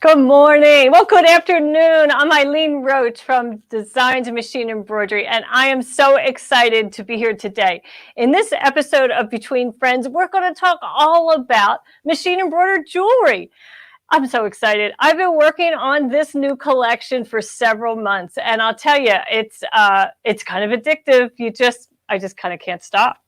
Good morning. Well, good afternoon. I'm Eileen Roche from Design to Machine Embroidery, and I am so excited to be here today. In this episode of Between Friends, we're going to talk all about machine embroidered jewelry. I'm so excited. I've been working on this new collection for several months, and I'll tell you, it's kind of addictive. I just kind of can't stop.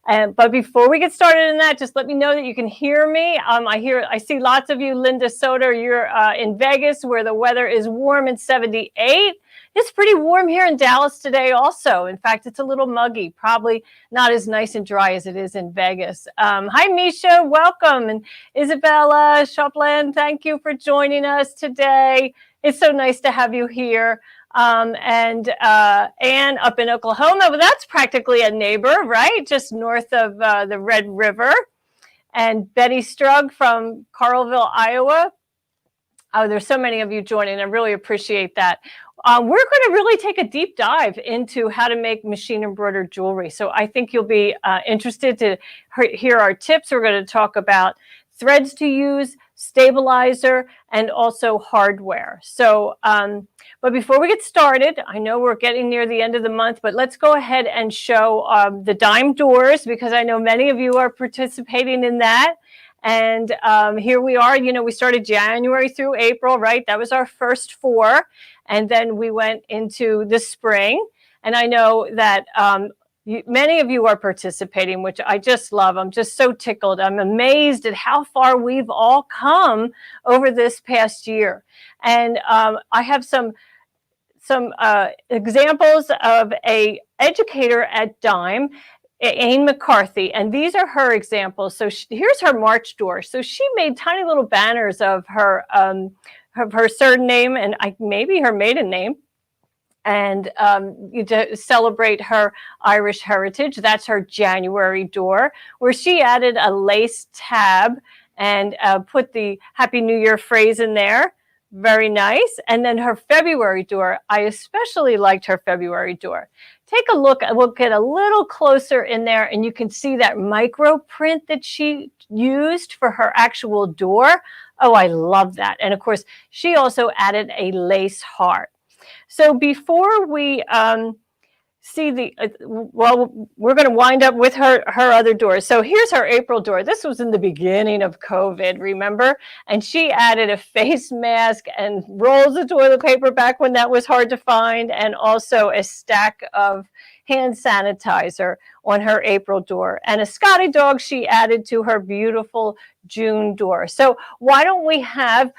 But before we get started in that, just let me know that you can hear me. I see lots of you. Linda Soder, you're in Vegas where the weather is warm and 78. It's pretty warm here in Dallas today also. In fact, it's a little muggy, probably not as nice and dry as it is in Vegas. Hi, Misha, welcome. And Isabella Shopland, thank you for joining us today. It's so nice to have you here. And Anne up in Oklahoma, well, that's practically a neighbor, right? Just north of the Red River. And Betty Strug from Carlville, Iowa. Oh, there's so many of you joining. I really appreciate that. We're going to really take a deep dive into how to make machine embroidered jewelry. So I think you'll be interested to hear our tips. We're going to talk about threads to use, stabilizer, and also hardware. So, but before we get started, I know we're getting near the end of the month, but let's go ahead and show the dime doors, because I know many of you are participating in that. And here we are, we started January through April, right? That was our first 4. And then we went into the spring. And I know that many of you are participating, which I just love. I'm just so tickled. I'm amazed at how far we've all come over this past year. And I have some examples of an educator at Dime, Aine McCarthy, and these are her examples. So here's her March door. So she made tiny little banners of her surname and maybe her maiden name, and to celebrate her Irish heritage. That's her January door, where she added a lace tab and put the Happy New Year phrase in there. Very nice. And then her February door, I especially liked her February door. Take a look. We'll get a little closer in there, and you can see that micro print that she used for her actual door. Oh, I love that. And of course, she also added a lace heart. So before we see we're going to wind up with her other doors. So here's her April door. This was in the beginning of COVID, remember? And she added a face mask and rolls of toilet paper back when that was hard to find, and also a stack of hand sanitizer on her April door. And a Scotty dog she added to her beautiful June door. So why don't we have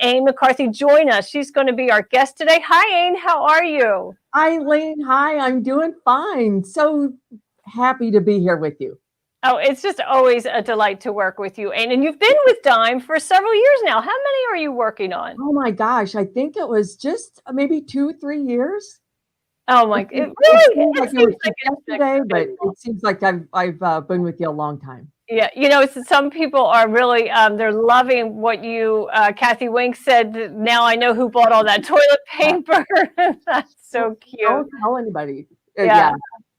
Aine McCarthy join us? She's going to be our guest today. Hi, Aine. How are you? Eileen, hi. I'm doing fine. So happy to be here with you. Oh, it's just always a delight to work with you, Aine. And you've been with Dime for several years now. How many are you working on? Oh my gosh, I think it was just maybe 2-3 years. Oh my! It really seems like yesterday, but it seems like I've been with you a long time. Yeah, some people are really, they're loving what you, Kathy Wink said, now I know who bought all that toilet paper. That's so cute. Don't tell anybody. Yeah.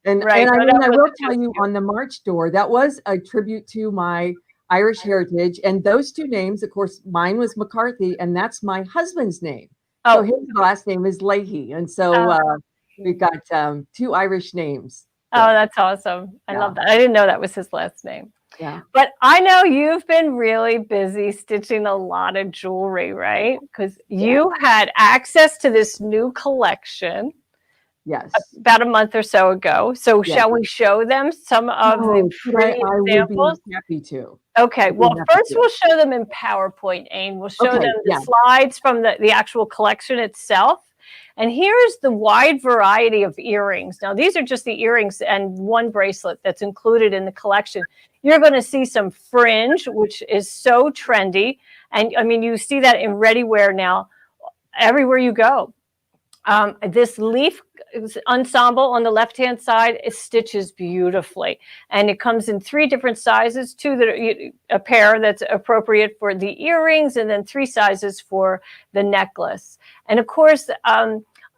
And right. And I will tell you on the March door, that was a tribute to my Irish heritage. And those 2 names, of course, mine was McCarthy, and that's my husband's name. Oh. So his last name is Leahy. And so we've got 2 Irish names. Oh, that's awesome. I love that. I didn't know that was his last name. Yeah. But I know you've been really busy stitching a lot of jewelry, right? Because you had access to this new collection. Yes. About a month or so ago. So shall we show them some of the pretty examples? Would be happy to. Okay. Well, first we'll show them in PowerPoint, Aine. We'll show them the slides from the actual collection itself. And here's the wide variety of earrings. Now, these are just the earrings and 1 bracelet that's included in the collection. You're going to see some fringe, which is so trendy. And I mean, you see that in ready wear now everywhere you go. This leaf ensemble on the left-hand side, it stitches beautifully. And it comes in 3 different sizes, 2 that are a pair that's appropriate for the earrings, and then 3 sizes for the necklace. And of course,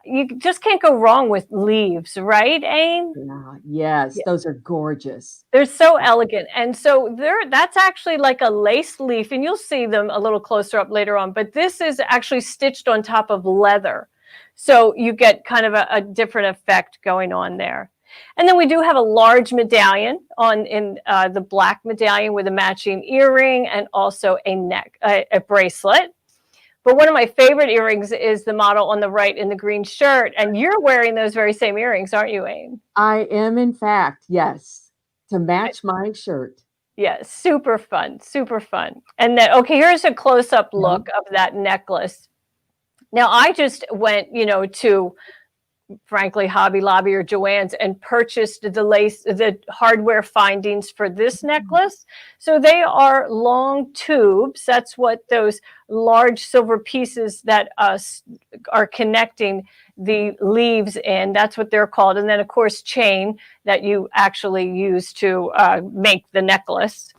you just can't go wrong with leaves, right, Aine? Yeah, yes, those are gorgeous. They're so elegant. And so that's actually like a lace leaf, and you'll see them a little closer up later on, but this is actually stitched on top of leather. So you get kind of a different effect going on there. And then we do have a large medallion in the black medallion with a matching earring and also a bracelet. But one of my favorite earrings is the model on the right in the green shirt. And you're wearing those very same earrings, aren't you, Aine? I am, in fact, yes, to match my shirt. Yeah, super fun, super fun. And then, okay, here's a close-up look of that necklace. Now, I just went, to frankly, Hobby Lobby or Joann's and purchased the hardware findings for this necklace. So they are long tubes. That's what those large silver pieces that are connecting the leaves in. That's what they're called. And then, of course, chain that you actually use to make the necklace.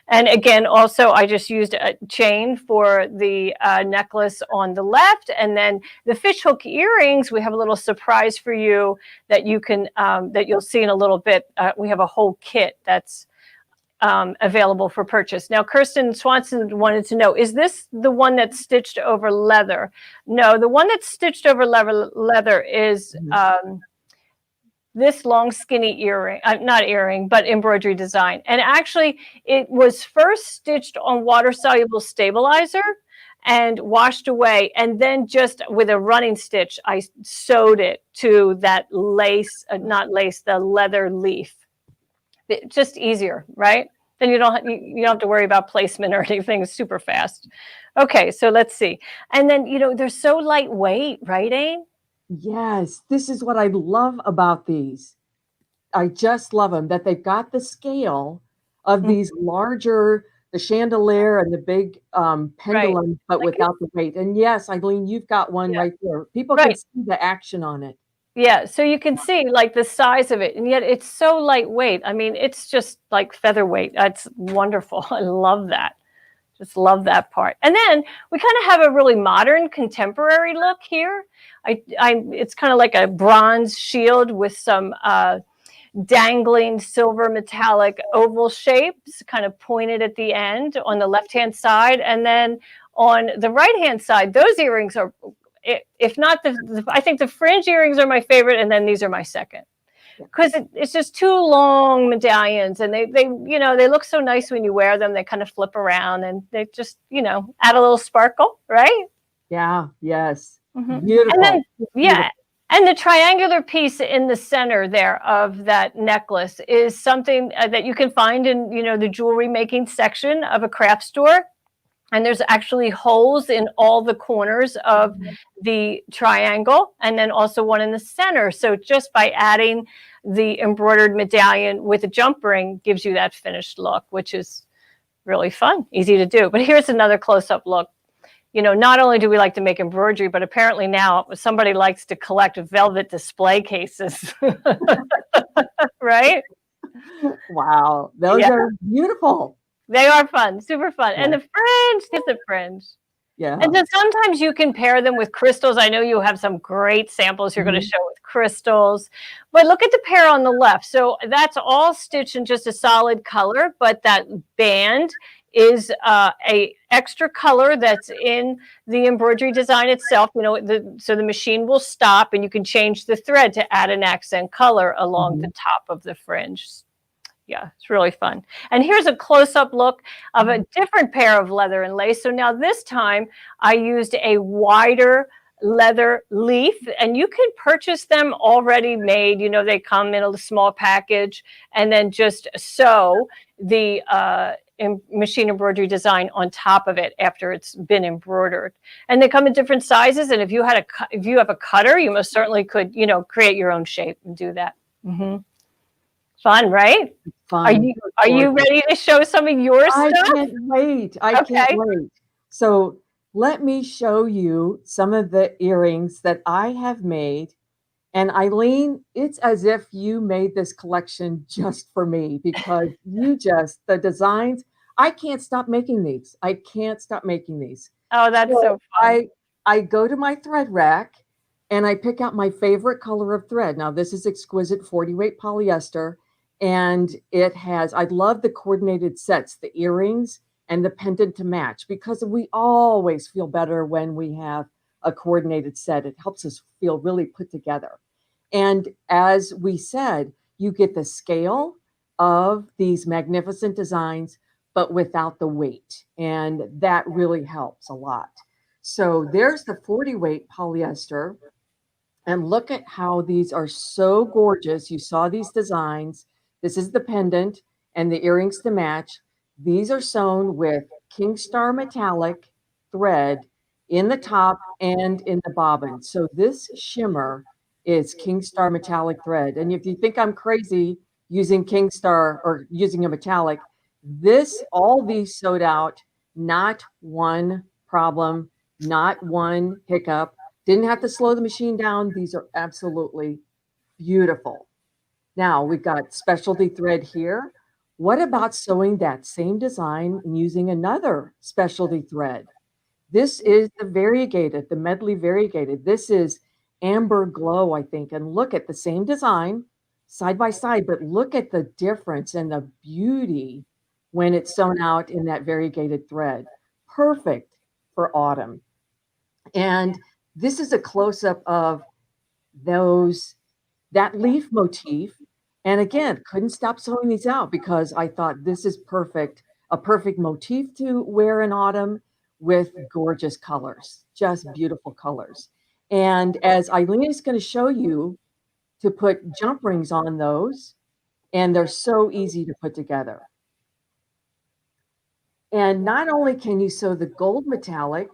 And again, also, I just used a chain for the necklace on the left. And then the fishhook earrings, we have a little surprise for you that you can, that you'll see in a little bit. We have a whole kit that's available for purchase. Now, Kirsten Swanson wanted to know, is this the one that's stitched over leather? No, the one that's stitched over leather is this long skinny earring, not earring, but embroidery design. And actually it was first stitched on water soluble stabilizer and washed away. And then just with a running stitch, I sewed it to that lace, the leather leaf. Just easier, right? Then you don't have to worry about placement or anything. It's super fast. Okay, so let's see. And then, they're so lightweight, right, Aine? Yes, this is what I love about these. I just love them, that they've got the scale of these larger, the chandelier and the big pendulum, but without the weight. And yes, Eileen, you've got one right there. People can see the action on it. Yeah, so you can see like the size of it, and yet it's so lightweight. I mean, it's just like featherweight. That's wonderful. I love that. Just love that part. And then we kind of have a really modern contemporary look here. It's kind of like a bronze shield with some dangling silver metallic oval shapes kind of pointed at the end on the left-hand side. And then on the right-hand side, those earrings are, if not I think the fringe earrings are my favorite, and then these are my second. Because it's just two long medallions, and they look so nice when you wear them. They kind of flip around, and they just add a little sparkle, right? Yeah. Yes. Mm-hmm. Beautiful. And then Beautiful. And the triangular piece in the center there of that necklace is something that you can find in the jewelry making section of a craft store. And there's actually holes in all the corners of the triangle, and then also one in the center. So just by adding the embroidered medallion with a jump ring gives you that finished look, which is really fun, easy to do. But here's another close-up look. Not only do we like to make embroidery, but apparently now somebody likes to collect velvet display cases, right? Wow, those are beautiful. They are fun, super fun. Yeah. And the fringe, is the fringe. Yeah. And then sometimes you can pair them with crystals. I know you have some great samples you're going to show with crystals. But look at the pair on the left. So that's all stitched in just a solid color, but that band is a extra color that's in the embroidery design itself. So the machine will stop, and you can change the thread to add an accent color along the top of the fringe. Yeah, it's really fun. And here's a close-up look of a different pair of leather and lace. So now this time I used a wider leather leaf, and you can purchase them already made. They come in a small package, and then just sew the machine embroidery design on top of it after it's been embroidered. And they come in different sizes. And if you have a cutter, you most certainly could, create your own shape and do that. Mm-hmm. Fun, right? Fun. Are you ready to show some of your stuff? I can't wait. I can't wait. So let me show you some of the earrings that I have made. And Eileen, it's as if you made this collection just for me, because the designs, I can't stop making these. Oh, that's so fun. I go to my thread rack, and I pick out my favorite color of thread. Now, this is exquisite 40 weight polyester, and it has, I love the coordinated sets, the earrings and the pendant to match, because we always feel better when we have a coordinated set. It helps us feel really put together. And as we said, you get the scale of these magnificent designs, but without the weight. And that really helps a lot. So there's the 40 weight polyester. And look at how these are so gorgeous. You saw these designs. This is the pendant and the earrings to match. These are sewn with Kingstar metallic thread in the top and in the bobbin. So this shimmer is Kingstar metallic thread. And if you think I'm crazy using Kingstar or using a metallic, all these sewed out, not one problem, not one hiccup. Didn't have to slow the machine down. These are absolutely beautiful. Now we've got specialty thread here. What about sewing that same design and using another specialty thread? This is the variegated, the medley variegated. This is Amber Glow, I think. And look at the same design side by side, but look at the difference and the beauty when it's sewn out in that variegated thread. Perfect for autumn. And this is a close-up of that leaf motif. And again, couldn't stop sewing these out because I thought this is perfect, a perfect motif to wear in autumn with gorgeous colors, just beautiful colors. And as Eileen is going to show you to put jump rings on those, and they're so easy to put together. And not only can you sew the gold metallic,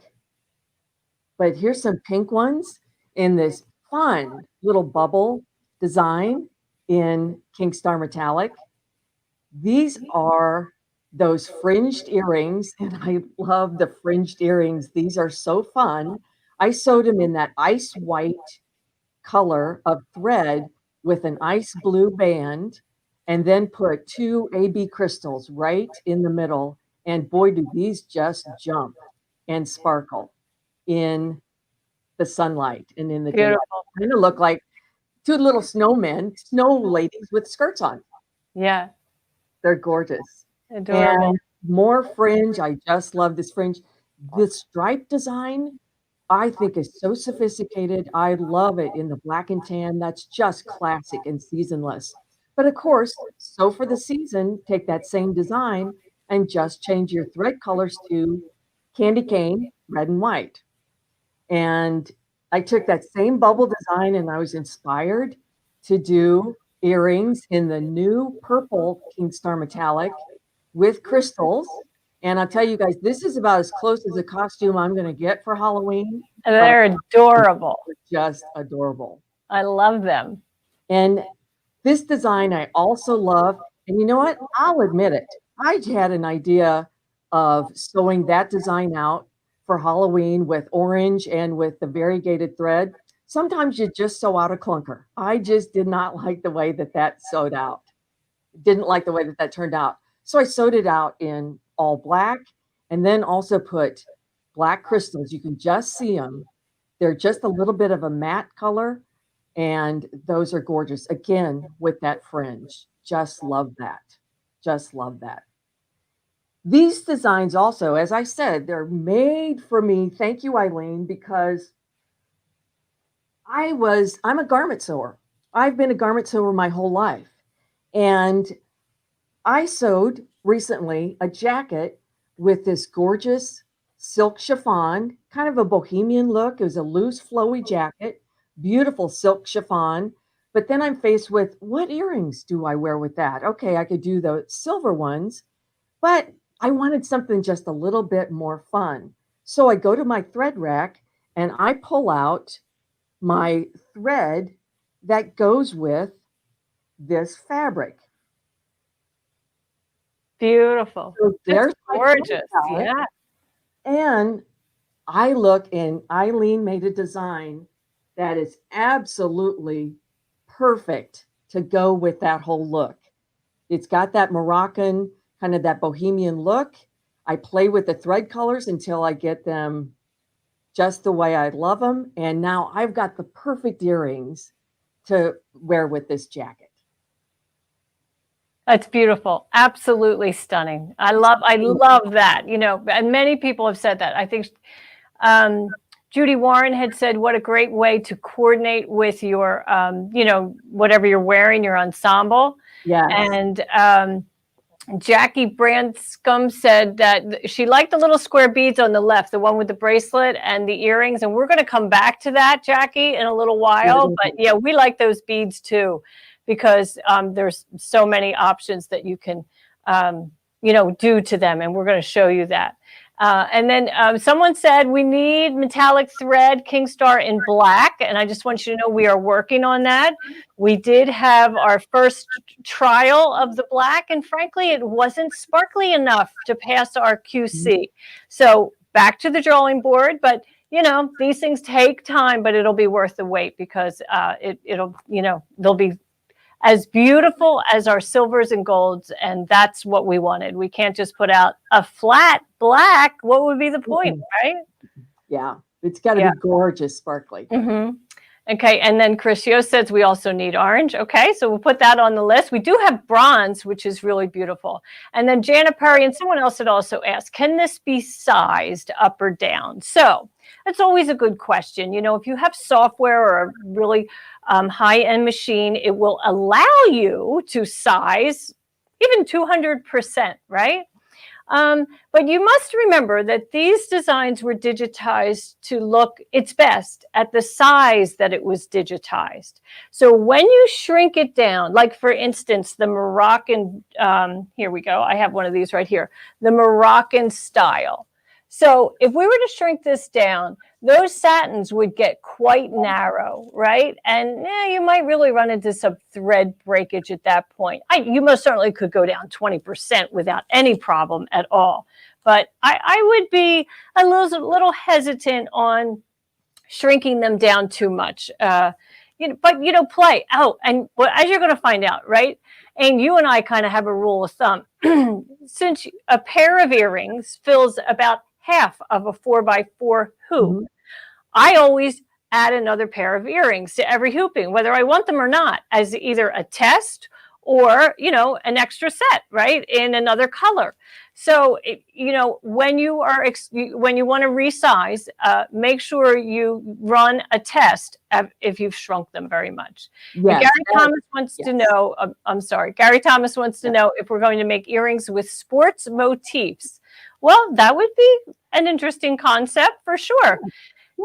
but here's some pink ones in this fun little bubble design in Kingstar metallic. These are those fringed earrings, and I love the fringed earrings. These are so fun. I sewed them in that ice white color of thread with an ice blue band, and then put 2 AB crystals right in the middle. And boy, do these just jump and sparkle in the sunlight and in the day. Kind of look like 2 little snowmen, snow ladies with skirts on. Yeah. They're gorgeous. Adorable. And more fringe. I just love this fringe. The stripe design, I think, is so sophisticated. I love it in the black and tan. That's just classic and seasonless. But of course, so for the season, take that same design and just change your thread colors to candy cane, red and white. And I took that same bubble design and I was inspired to do earrings in the new purple Kingstar metallic with crystals. And I'll tell you guys, this is about as close as a costume I'm going to get for Halloween. They're adorable. Just adorable. I love them. And this design I also love. And you know what? I'll admit it. I had an idea of sewing that design out for Halloween with orange and with the variegated thread. Sometimes you just sew out a clunker. I just did not like the way that sewed out. Didn't like the way that turned out. So I sewed it out in all black and then also put black crystals. You can just see them. They're just a little bit of a matte color, and those are gorgeous. Again, with that fringe. Just love that. Just love that. These designs also, as I said, they're made for me. Thank you, Eileen, because I'm a garment sewer. I've been a garment sewer my whole life. And I sewed recently a jacket with this gorgeous silk chiffon, kind of a bohemian look. It was a loose, flowy jacket, beautiful silk chiffon. But then I'm faced with, what earrings do I wear with that? Okay, I could do the silver ones, but I wanted something just a little bit more fun. So I go to my thread rack and I pull out my thread that goes with this fabric. Beautiful. So there's gorgeous. Yeah. And I look, and Eileen made a design that is absolutely perfect to go with that whole look. It's got that Moroccan, kind of that bohemian look. I play with the thread colors until I get them just the way I love them. And now I've got the perfect earrings to wear with this jacket. That's beautiful. Absolutely stunning. I love that, you know, and many people have said that. I think Judy Warren had said, what a great way to coordinate with your, you know, whatever you're wearing, your ensemble. Yes. And Jackie Branscombe said that she liked the little square beads on the left, the one with the bracelet and the earrings. And we're going to come back to that, Jackie, in a little while. But yeah, we like those beads too, because there's so many options that you can, you know, do to them. And we're going to show you that. And then someone said we need metallic thread King Star in black. And I just want you to know we are working on that. We did have our first trial of the black, and frankly, it wasn't sparkly enough to pass our QC. So back to the drawing board. But, you know, these things take time, but it'll be worth the wait, because it'll, you know, they'll be as beautiful as our silvers and golds, and that's what we wanted. We can't just put out a flat black. What would be the point, right? Yeah, it's got to be gorgeous, sparkly. Okay, and then Chris Yost says we also need orange. Okay, so we'll put that on the list. We do have bronze, which is really beautiful. And then Janet Perry and someone else had also asked, can this be sized up or down? So that's always a good question. You know, if you have software or a really high-end machine, it will allow you to size even 200%, right? But you must remember that these designs were digitized to look its best at the size that it was digitized. So when you shrink it down, like for instance, the Moroccan, here we go, I have one of these right here, the Moroccan style. So if we were to shrink this down, those satins would get quite narrow, right? And you might really run into some thread breakage at that point. You most certainly could go down 20% without any problem at all. But I would be a little hesitant on shrinking them down too much. You know, but, you know, play. Oh, and as you're going to find out, right? And you and I kind of have a rule of thumb. Since a pair of earrings fills about half of a 4x4 hoop, I always add another pair of earrings to every hooping, whether I want them or not, as either a test or, you know, an extra set, right, in another color. So, you know, when you want to resize, make sure you run a test if you've shrunk them very much. Yes. Gary Thomas wants to know, I'm sorry, Gary Thomas wants to know if we're going to make earrings with sports motifs. Well, that would be an interesting concept for sure.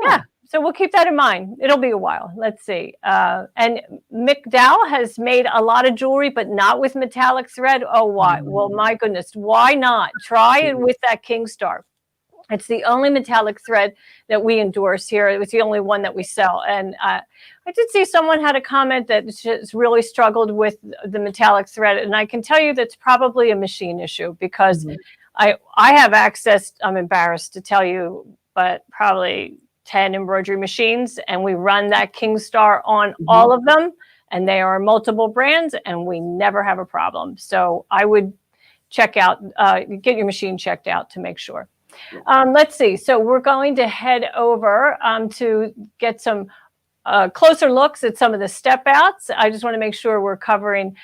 Yeah. So we'll keep that in mind. It'll be a while. Let's see. And Mick Dow has made a lot of jewelry, but not with metallic thread. Oh, why? Well, my goodness. Why not? Try it with that King Star. It's the only metallic thread that we endorse here. It was the only one that we sell. And I did see someone had a comment that has really struggled with the metallic thread. And I can tell you that's probably a machine issue, because I have access, I'm embarrassed to tell you, but probably 10 embroidery machines, and we run that King Star on all of them, and they are multiple brands, and we never have a problem. So I would check out, get your machine checked out to make sure. Let's see. So we're going to head over to get some closer looks at some of the step outs. I just want to make sure we're covering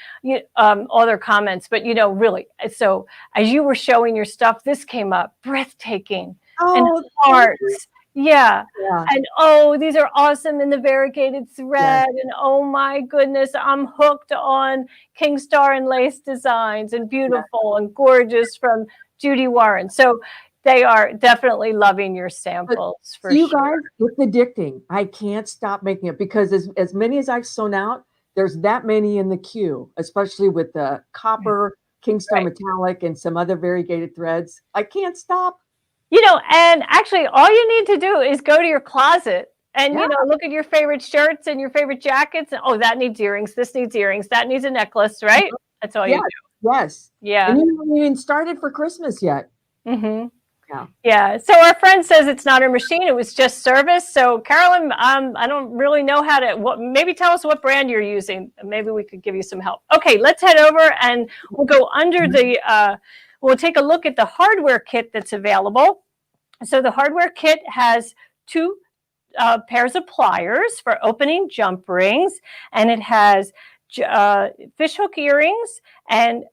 all their comments, but you know, really, so as you were showing your stuff, this came up, breathtaking and hearts. Yeah. And oh, these are awesome in the variegated thread. And oh my goodness, I'm hooked on King Star and lace designs, and beautiful and gorgeous from Judy Warren. So they are definitely loving your samples. For you guys, it's addicting. I can't stop making it, because as many as I've sewn out, there's that many in the queue, especially with the copper, King Star metallic, and some other variegated threads. I can't stop. You know, and actually all you need to do is go to your closet and, you know, look at your favorite shirts and your favorite jackets. And, oh, that needs earrings. This needs earrings. That needs a necklace, right? That's all you do. Yes. Yeah. And you haven't even started for Christmas yet. Yeah. So our friend says it's not her machine. It was just service. So Carolyn, I don't really know how to, maybe tell us what brand you're using. Maybe we could give you some help. Okay, let's head over and we'll go under the, we'll take a look at the hardware kit that's available. So the hardware kit has two pairs of pliers for opening jump rings, and it has fishhook earrings and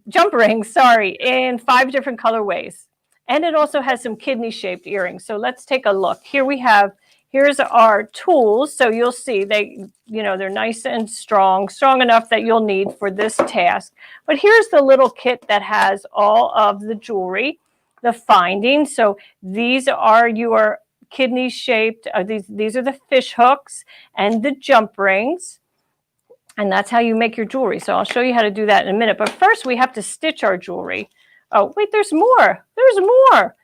jump rings, sorry, in 5 different colorways. And it also has some kidney-shaped earrings. So let's take a look. Here's our tools. So you'll see they're nice and strong enough that you'll need for this task. But here's the little kit that has all of the jewelry, the finding. So these are your kidney-shaped, these are the fish hooks and the jump rings. And that's how you make your jewelry. So I'll show you how to do that in a minute. But first, we have to stitch our jewelry. Oh, wait, there's more. There's more.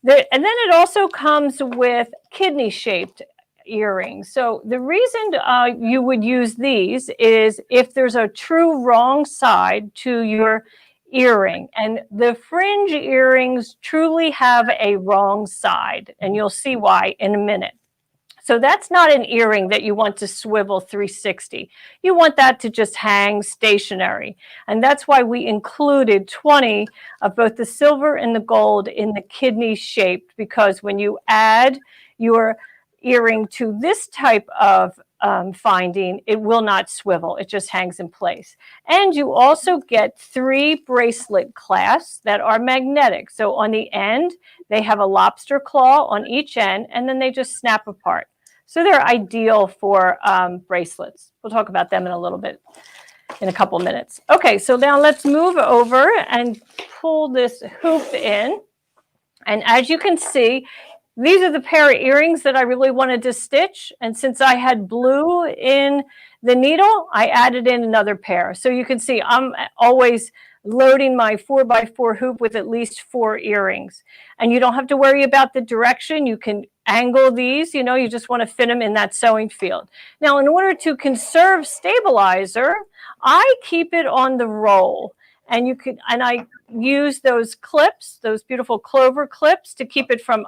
And then it also comes with kidney-shaped earrings. So the reason you would use these is if there's a true wrong side to your earring. And the fringe earrings truly have a wrong side. And you'll see why in a minute. So that's not an earring that you want to swivel 360. You want that to just hang stationary. And that's why we included 20 of both the silver and the gold in the kidney shaped, because when you add your earring to this type of finding, it will not swivel. It just hangs in place. And you also get 3 bracelet clasps that are magnetic. So on the end, they have a lobster claw on each end, and then they just snap apart. So they're ideal for bracelets. We'll talk about them in a couple minutes. Okay, so now let's move over and pull this hoop in. And as you can see, these are the pair of earrings that I really wanted to stitch. And since I had blue in the needle, I added in another pair. So you can see I'm always loading my 4x4 hoop with at least 4 earrings. And you don't have to worry about the direction. You can angle these, you just want to fit them in that sewing field. Now, in order to conserve stabilizer, I keep it on the roll. And I use those clips, those beautiful clover clips, to keep it from,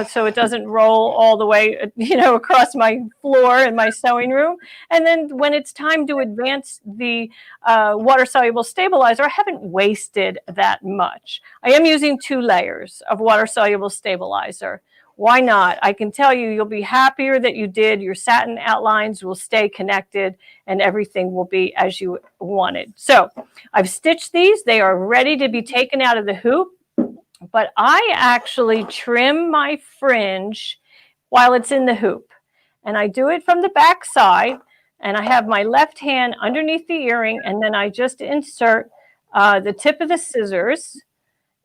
so it doesn't roll all the way, across my floor in my sewing room. And then when it's time to advance the water-soluble stabilizer, I haven't wasted that much. I am using 2 layers of water-soluble stabilizer. Why not? I can tell you, you'll be happier that you did. Your satin outlines will stay connected and everything will be as you wanted. So I've stitched these. They are ready to be taken out of the hoop, but I actually trim my fringe while it's in the hoop. And I do it from the back side, and I have my left hand underneath the earring, and then I just insert the tip of the scissors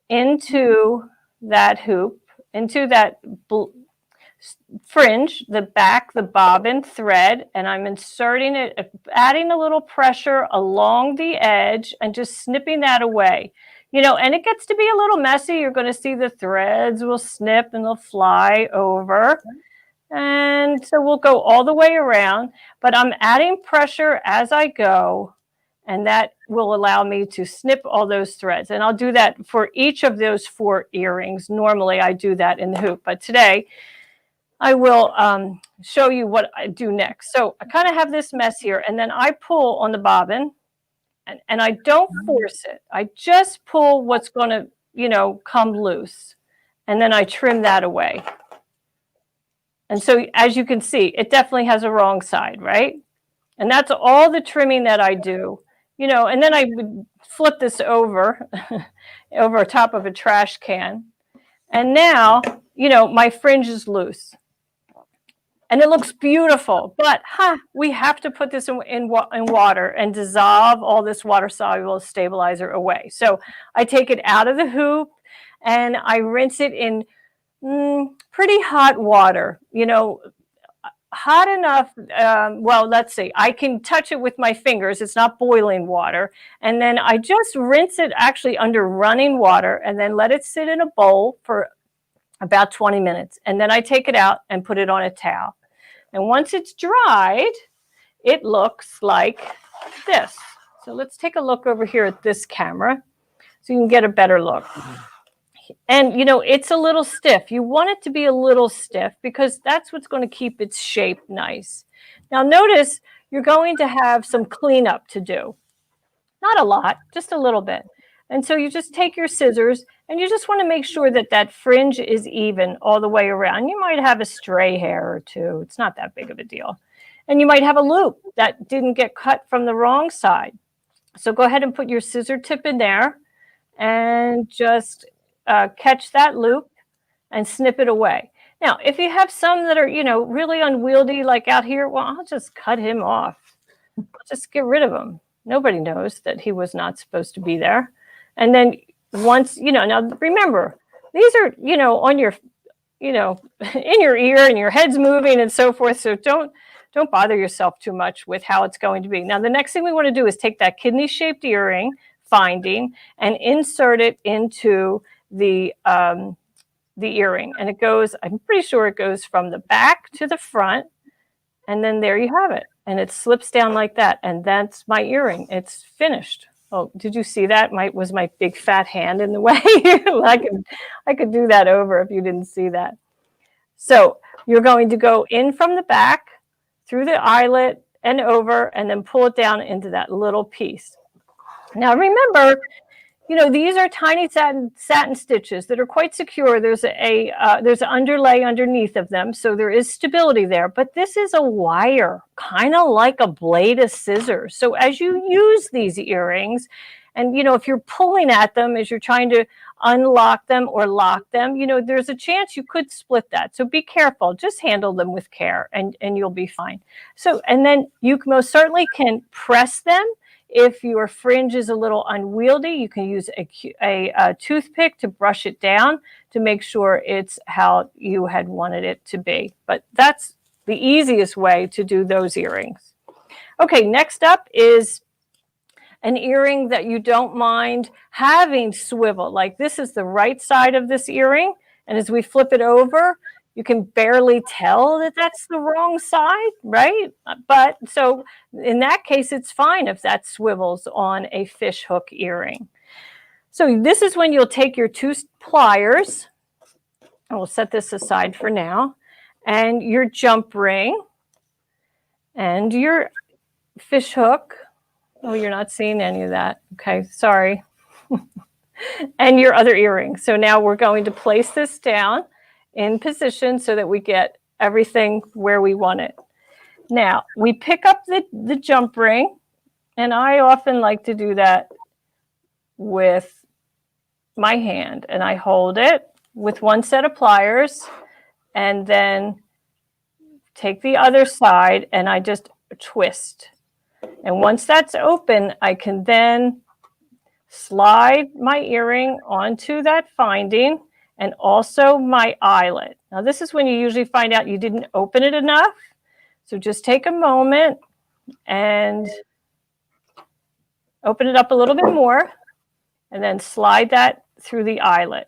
into that hoop, into that fringe, the back, the bobbin thread, and I'm inserting it, adding a little pressure along the edge and just snipping that away. And it gets to be a little messy. You're going to see the threads will snip and they'll fly over. And so we'll go all the way around, but I'm adding pressure as I go. And that will allow me to snip all those threads. And I'll do that for each of those 4 earrings. Normally, I do that in the hoop. But today, I will show you what I do next. So I kind of have this mess here. And then I pull on the bobbin. And I don't force it. I just pull what's going to, come loose. And then I trim that away. And so, as you can see, it definitely has a wrong side, right? And that's all the trimming that I do. And then I would flip this over top of a trash can. And now, my fringe is loose. And it looks beautiful. But, we have to put this in water and dissolve all this water-soluble stabilizer away. So I take it out of the hoop and I rinse it in pretty hot water, hot enough, well, let's see, I can touch it with my fingers. It's not boiling water. And then I just rinse it actually under running water and then let it sit in a bowl for about 20 minutes. And then I take it out and put it on a towel. And once it's dried, it looks like this. So let's take a look over here at this camera so you can get a better look. And, it's a little stiff. You want it to be a little stiff because that's what's going to keep its shape nice. Now, notice you're going to have some cleanup to do. Not a lot, just a little bit. And so you just take your scissors and you just want to make sure that that fringe is even all the way around. You might have a stray hair or two. It's not that big of a deal. And you might have a loop that didn't get cut from the wrong side. So go ahead and put your scissor tip in there and just catch that loop and snip it away. Now, if you have some that are, really unwieldy, like out here, well, I'll just cut him off. I'll just get rid of him. Nobody knows that he was not supposed to be there. And then once, now remember, these are, on your, in your ear and your head's moving and so forth. So don't bother yourself too much with how it's going to be. Now, the next thing we want to do is take that kidney-shaped earring finding and insert it into the earring. And it goes, I'm pretty sure it goes from the back to the front. And then there you have it. And it slips down like that. And that's my earring. It's finished. Oh, did you see that? Was my big fat hand in the way? I could do that over if you didn't see that. So you're going to go in from the back, through the eyelet and over, and then pull it down into that little piece. Now remember, these are tiny satin stitches that are quite secure. There's an underlay underneath of them, so there is stability there. But this is a wire, kind of like a blade of scissors. So as you use these earrings, and if you're pulling at them as you're trying to unlock them or lock them, there's a chance you could split that. So be careful. Just handle them with care, and you'll be fine. So, and then you most certainly can press them. If your fringe is a little unwieldy, you can use a toothpick to brush it down to make sure it's how you had wanted it to be. But that's the easiest way to do those earrings. Okay, next up is an earring that you don't mind having swivel. Like this is the right side of this earring. And as we flip it over, you can barely tell that that's the wrong side, right? But so in that case, it's fine if that swivels on a fish hook earring. So this is when you'll take your two pliers, and we'll set this aside for now, and your jump ring and your fish hook. Oh, you're not seeing any of that. Okay, sorry. And your other earring. So now we're going to place this down in position so that we get everything where we want it. Now, we pick up the jump ring, and I often like to do that with my hand, and I hold it with one set of pliers and then take the other side and I just twist. And once that's open, I can then slide my earring onto that finding and also my eyelet. Now this is when you usually find out you didn't open it enough. So just take a moment and open it up a little bit more and then slide that through the eyelet.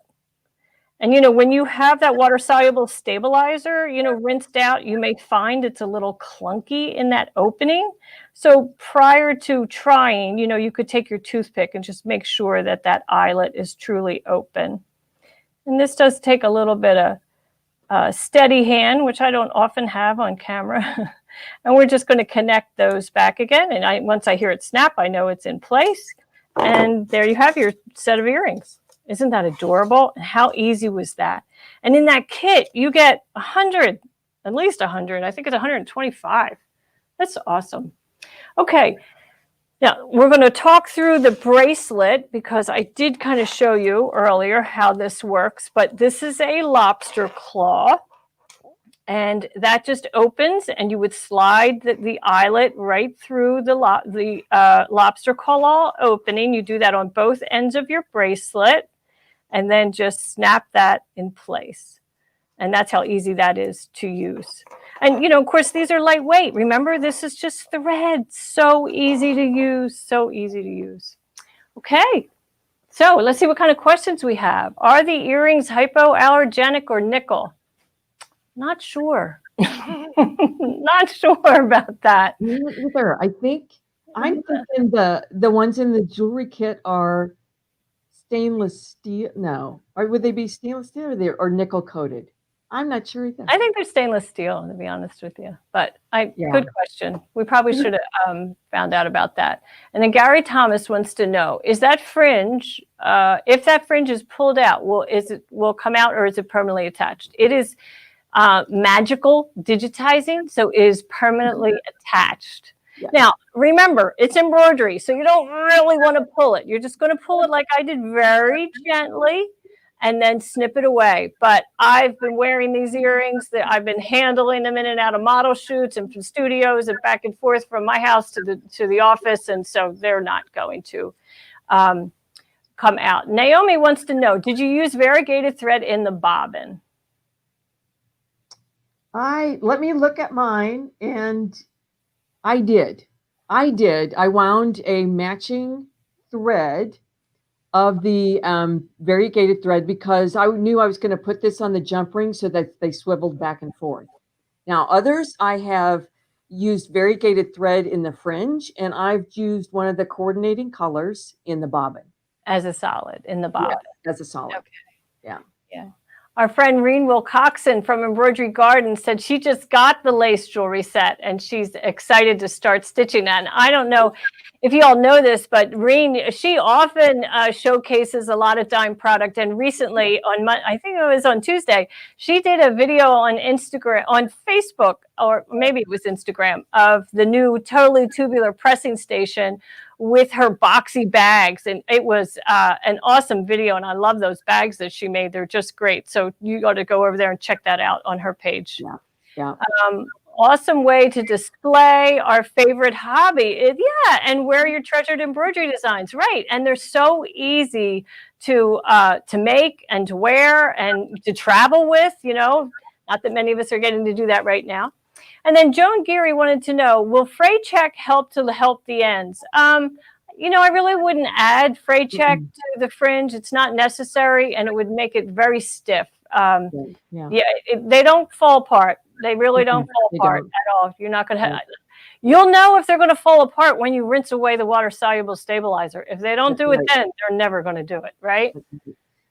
And when you have that water-soluble stabilizer, rinsed out, you may find it's a little clunky in that opening. So prior to trying, you could take your toothpick and just make sure that that eyelet is truly open. And this does take a little bit of steady hand, which I don't often have on camera. And we're just going to connect those back again. And once I hear it snap, I know it's in place. And there you have your set of earrings. Isn't that adorable? And how easy was that? And in that kit, you get 100, at least 100. I think it's 125. That's awesome. Okay. Now, we're going to talk through the bracelet because I did kind of show you earlier how this works, but this is a lobster claw, and that just opens, and you would slide the eyelet right through the lobster claw opening. You do that on both ends of your bracelet, and then just snap that in place. And that's how easy that is to use. And, of course, these are lightweight. Remember, this is just thread. So easy to use, so easy to use. Okay, so let's see what kind of questions we have. Are the earrings hypoallergenic or nickel? Not sure. Not sure about that. Me either. I'm thinking the ones in the jewelry kit are stainless steel. No, or would they be stainless steel or nickel coated? I'm not sure either. I think they're stainless steel, to be honest with you. But Yeah. good question. We probably should have found out about that. And then Gary Thomas wants to know: is that fringe? If that fringe is pulled out, will come out, or is it permanently attached? It is magical digitizing, so it is permanently attached. Yeah. Now, remember, it's embroidery, so you don't really want to pull it. You're just going to pull it like I did, very gently, and then snip it away. But I've been wearing these earrings, that I've been handling them in and out of model shoots and from studios and back and forth from my house to the office, and so they're not going to come out. Naomi wants to know: did you use variegated thread in the bobbin? Let me look at mine, and I did. I wound a matching thread of the variegated thread because I knew I was going to put this on the jump ring so that they swiveled back and forth. Now, others, I have used variegated thread in the fringe, and I've used one of the coordinating colors in the bobbin. As a solid in the bobbin. Yeah, as a solid. Okay. Yeah. Yeah. Our friend Reen Wilcoxon from Embroidery Garden said she just got the lace jewelry set and she's excited to start stitching that. And I don't know if you all know this, but Reen, she often showcases a lot of dime product. And recently I think it was on Tuesday, she did a video on Instagram, on Facebook, or maybe it was Instagram, of the new totally tubular pressing station with her boxy bags, and it was an awesome video, and I love those bags that she made. They're just great. So you got to go over there and check that out on her page. Yeah. Awesome way to display our favorite hobby. And wear your treasured embroidery designs, right? And they're so easy to make and to wear and to travel with. Not that many of us are getting to do that right now. And then Joan Geary wanted to know: will fray check help the ends? I really wouldn't add fray check to the fringe. It's not necessary, and it would make it very stiff. They don't fall apart. They really don't fall apart at all. You're not going to. You'll know if they're going to fall apart when you rinse away the water-soluble stabilizer. If they don't do it then, they're never going to do it, right?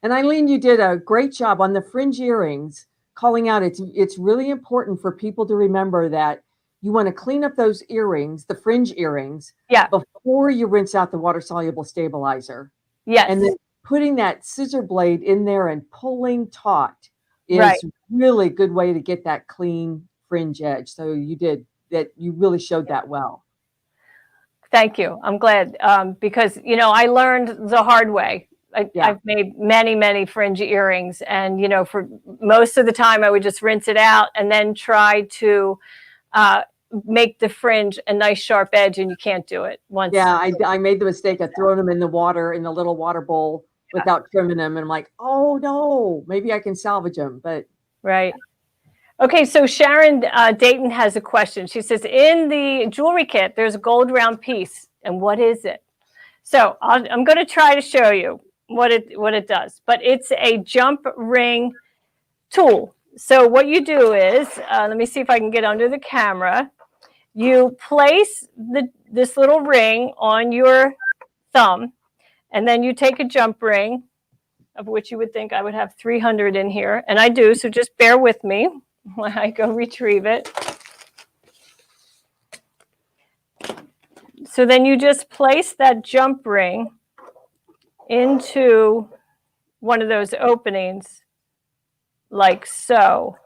And Eileen, you did a great job on the fringe earrings, calling out it's really important for people to remember that you want to clean up those earrings, the fringe earrings, before you rinse out the water-soluble stabilizer. Yes. And then putting that scissor blade in there and pulling taut is really a good way to get that clean fringe edge. So you did that. You really showed that well. Thank you. I'm glad because, I learned the hard way. I've made many, many fringe earrings, and for most of the time I would just rinse it out and then try to make the fringe a nice sharp edge, and you can't do it once. Yeah, I made the mistake of throwing them in the water, in the little water bowl, without trimming them, and I'm like, oh no, maybe I can salvage them, but right. Okay, so Sharon Dayton has a question. She says, in the jewelry kit there's a gold round piece, and what is it? So I'm going to try to show you what it does, but it's a jump ring tool. So what you do is, let me see if I can get under the camera. You place this little ring on your thumb, and then you take a jump ring, of which you would think I would have 300 in here, and I do, so just bear with me while I go retrieve it. So then you just place that jump ring into one of those openings like so,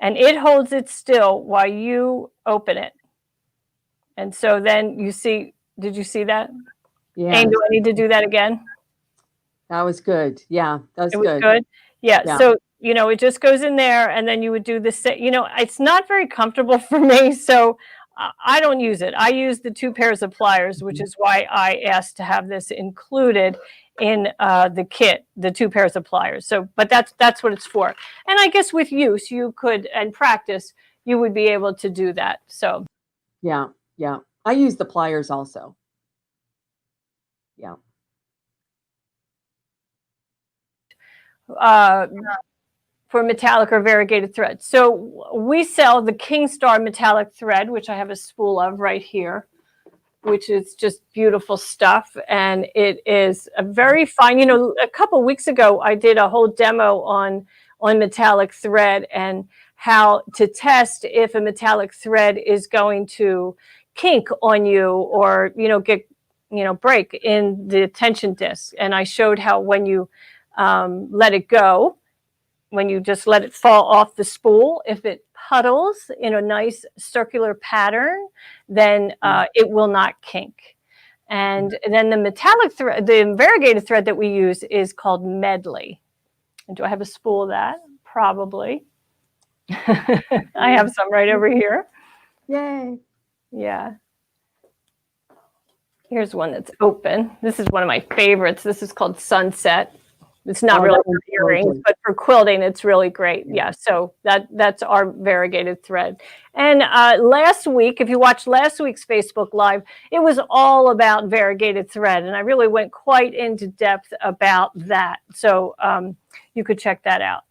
and it holds it still while you open it. And so then you see, did you see that? Yeah. Aine, do I need to do that again? That was good. Yeah, that was good. It was good? Yeah. So, it just goes in there, and then you would do this. It's not very comfortable for me, so I don't use it. I use the 2 pairs of pliers, which is why I asked to have this included in the kit, the 2 pairs of pliers. So, but that's what it's for. And I guess with use, you could, and practice, you would be able to do that. So, yeah. I use the pliers also. Yeah. For metallic or variegated thread. So we sell the King Star metallic thread, which I have a spool of right here, which is just beautiful stuff. And it is a very fine, a couple weeks ago, I did a whole demo on on metallic thread and how to test if a metallic thread is going to kink on you or, get, break in the tension disc. And I showed how when you let it go, when you just let it fall off the spool, if it puddles in a nice circular pattern, then it will not kink. And then the metallic thread, the variegated thread that we use is called medley. And do I have a spool of that? Probably. I have some right over here. Yay. Yeah. Here's one that's open. This is one of my favorites. This is called Sunset. It's not really for earrings, but for quilting, it's really great. Yeah, so that's our variegated thread. And last week, if you watched last week's Facebook Live, it was all about variegated thread, and I really went quite into depth about that. So you could check that out.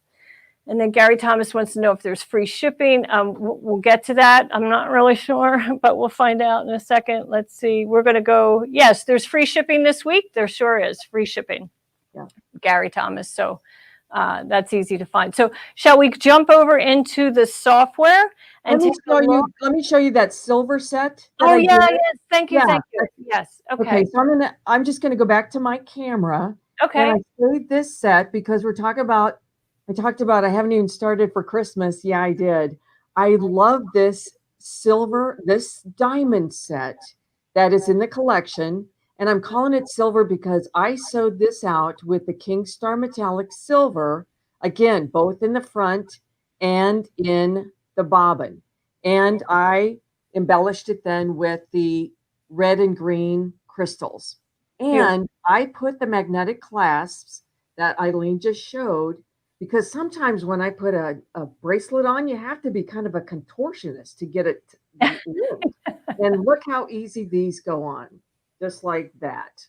And then Gary Thomas wants to know if there's free shipping. We'll get to that. I'm not really sure, but we'll find out in a second. Let's see. We're going to go. Yes, there's free shipping this week. There sure is free shipping. Yeah. Gary Thomas. So that's easy to find. So shall we jump over into the software and let me show you that silver set. Yes. Thank you. Yes. Okay. So I'm just gonna go back to my camera. Okay. And I showed this set because I talked about I haven't even started for Christmas. Yeah, I did. I love this diamond set that is in the collection. And I'm calling it silver because I sewed this out with the King Star Metallic Silver, again, both in the front and in the bobbin. And I embellished it then with the red and green crystals. And I put the magnetic clasps that Eileen just showed, because sometimes when I put a bracelet on, you have to be kind of a contortionist to get it to and look how easy these go on. Just like that.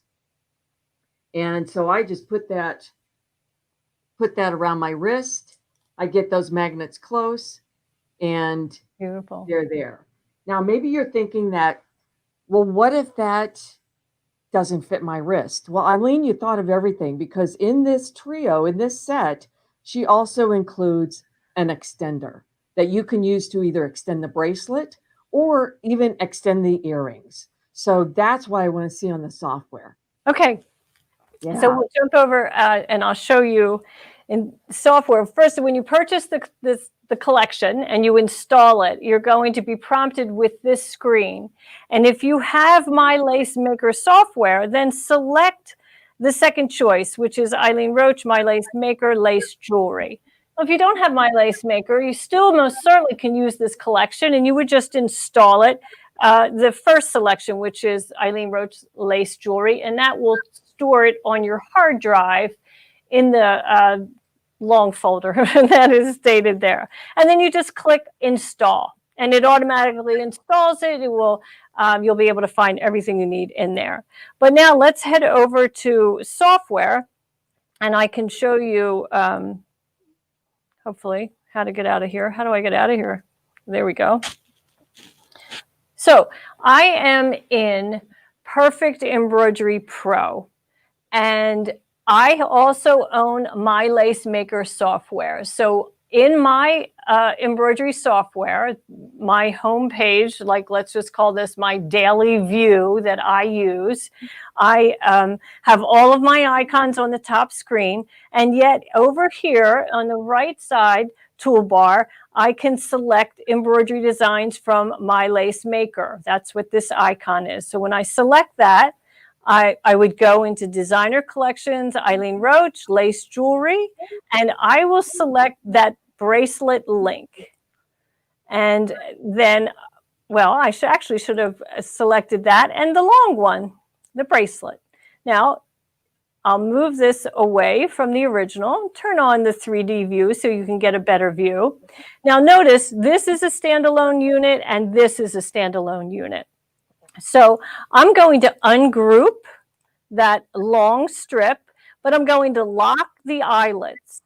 And so I just put that around my wrist. I get those magnets close and beautiful. They're there. Now, maybe you're thinking that, well, what if that doesn't fit my wrist? Well, Eileen, you thought of everything, because in this trio, in this set, she also includes an extender that you can use to either extend the bracelet or even extend the earrings. So that's what I want to see on the software. Okay. Yeah. So we'll jump over and I'll show you in software. First, when you purchase the collection and you install it, you're going to be prompted with this screen. And if you have My Lace Maker software, then select the second choice, which is Eileen Roche, My Lace Maker, Lace Jewelry. If you don't have My Lace Maker, you still most certainly can use this collection, and you would just install it. The first selection, which is Eileen Roche Lace Jewelry, and that will store it on your hard drive in the long folder that is stated there. And then you just click install, and it automatically installs it. It will, you'll be able to find everything you need in there. But now let's head over to software, and I can show you, hopefully, how to get out of here. How do I get out of here? There we go. So I am in Perfect Embroidery Pro, and I also own My Lace Maker software. So in my embroidery software, my home page, like let's just call this my daily view that I use, I have all of my icons on the top screen, and yet over here on the right side toolbar, I can select embroidery designs from My Lace Maker. That's what this icon is. So when I select that, I would go into Designer Collections, Eileen Roche, Lace Jewelry, and I will select that bracelet link. And then, well, I actually should have selected that and the long one, the bracelet. Now, I'll move this away from the original, turn on the 3D view so you can get a better view. Now notice this is a standalone unit and this is a standalone unit. So I'm going to ungroup that long strip, but I'm going to lock the eyelets.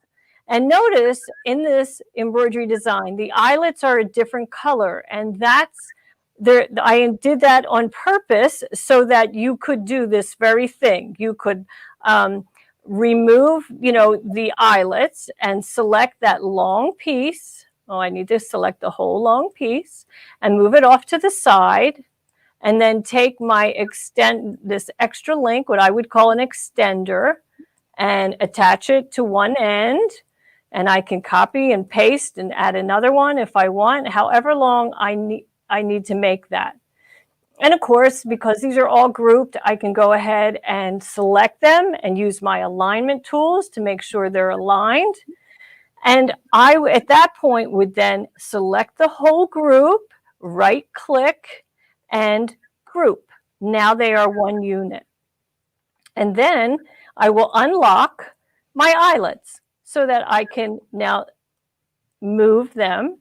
And notice in this embroidery design, the eyelets are a different color, and that's there. I did that on purpose so that you could do this very thing. You could remove, the eyelets and select that long piece. Oh, I need to select the whole long piece and move it off to the side. And then take this extra link, what I would call an extender, and attach it to one end. And I can copy and paste and add another one if I want, however long I need to make that. And of course, because these are all grouped, I can go ahead and select them and use my alignment tools to make sure they're aligned. And I, at that point, would then select the whole group, right click, and group. Now they are one unit. And then I will unlock my eyelets so that I can now move them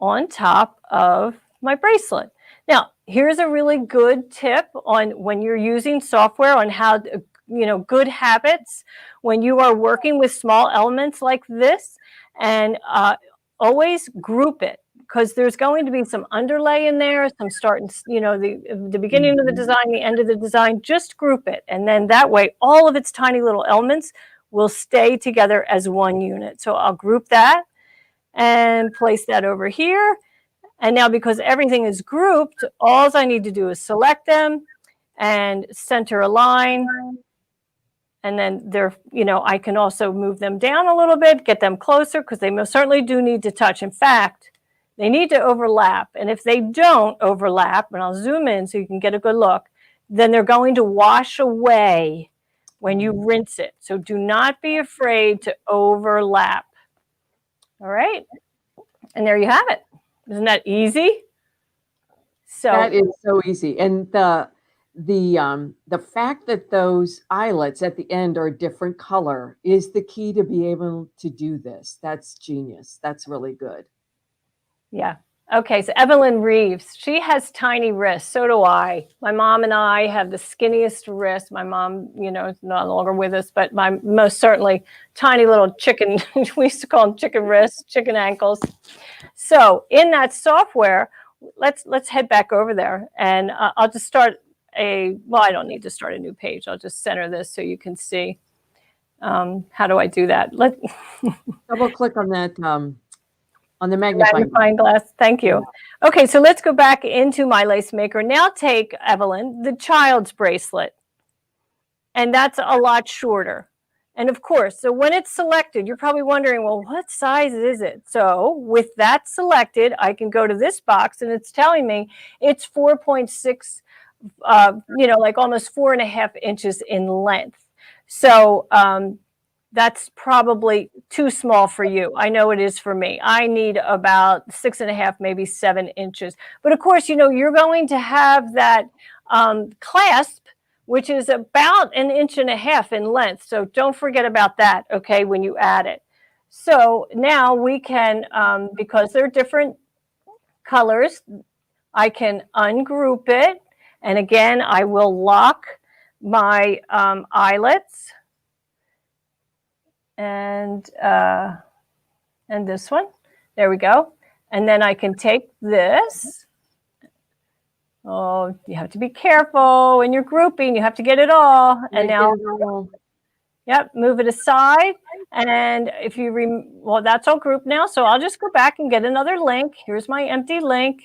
on top of my bracelet. Now, here's a really good tip on when you're using software on how, good habits when you are working with small elements like this, and always group it, because there's going to be some underlay in there, some starting, the beginning of the design, the end of the design. Just group it. And then that way, all of its tiny little elements will stay together as one unit. So I'll group that and place that over here. And now, because everything is grouped, all I need to do is select them and center align. And then I can also move them down a little bit, get them closer, because they most certainly do need to touch. In fact, they need to overlap. And if they don't overlap, and I'll zoom in so you can get a good look, then they're going to wash away when you rinse it. So do not be afraid to overlap. All right. And there you have it. Isn't that easy? So that is so easy. And the fact that those eyelets at the end are a different color is the key to be able to do this. That's genius. That's really good. Yeah. Okay. So Evelyn Reeves, she has tiny wrists. So do I. My mom and I have the skinniest wrists. My mom, is no longer with us, but my most certainly tiny little chicken, we used to call them chicken wrists, chicken ankles. So in that software, let's head back over there, and I'll just start I don't need to start a new page. I'll just center this so you can see. How do I do that? Double click on that, on the magnifying glass. Thank you. Okay, so let's go back into my lace maker. Now take, Evelyn, the child's bracelet, and that's a lot shorter. And of course, so when it's selected, you're probably wondering, well, what size is it? So with that selected, I can go to this box, and it's telling me it's 4.6, like almost 4.5 inches in length. So that's probably too small for you. I know it is for me. I need about 6.5, maybe 7 inches. But of course, you're going to have that clasp, which is about 1.5 inches in length. So don't forget about that, okay, when you add it. So now we can, because they're different colors, I can ungroup it. And again, I will lock my eyelets and this one. There we go. And then I can take this. Oh, you have to be careful when you're grouping. You have to get it all. And now, yep, move it aside. And if you, that's all grouped now. So I'll just go back and get another link. Here's my empty link.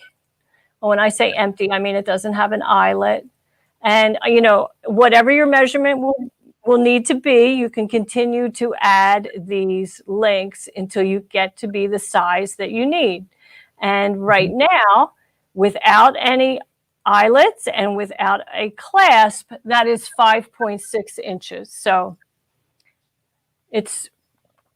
When I say empty, I mean it doesn't have an eyelet. And, whatever your measurement will need to be, you can continue to add these links until you get to be the size that you need. And right now, without any eyelets and without a clasp, that is 5.6 inches. So it's,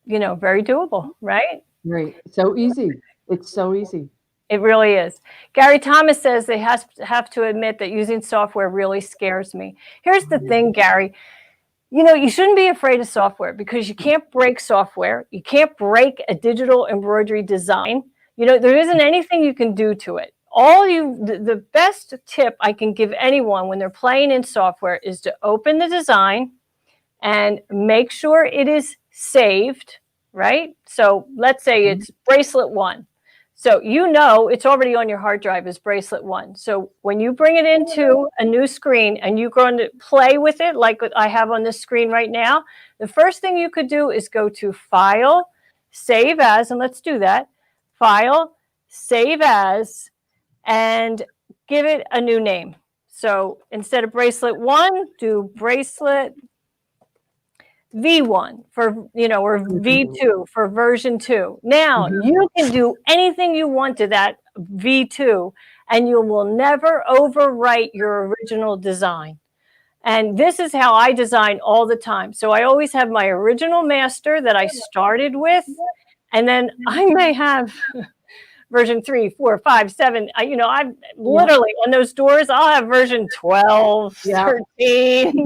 very doable, right? Right. So easy. It's so easy. It really is. Gary Thomas says they have to admit that using software really scares me. Here's the thing, Gary. You shouldn't be afraid of software, because you can't break software. You can't break a digital embroidery design. There isn't anything you can do to it. The best tip I can give anyone when they're playing in software is to open the design and make sure it is saved, right? So let's say it's bracelet 1. So you know it's already on your hard drive as bracelet 1. So when you bring it into a new screen and you're going to play with it like I have on this screen right now, the first thing you could do is go to File, Save As, and let's do that. File, Save As, and give it a new name. So instead of bracelet 1, do bracelet V1 for, or V2 for version 2. Now you can do anything you want to that V2 and you will never overwrite your original design. And this is how I design all the time. So I always have my original master that I started with, and then I may have version 3, 4, 5, 7. I'm literally on those doors, I'll have version 12, 13,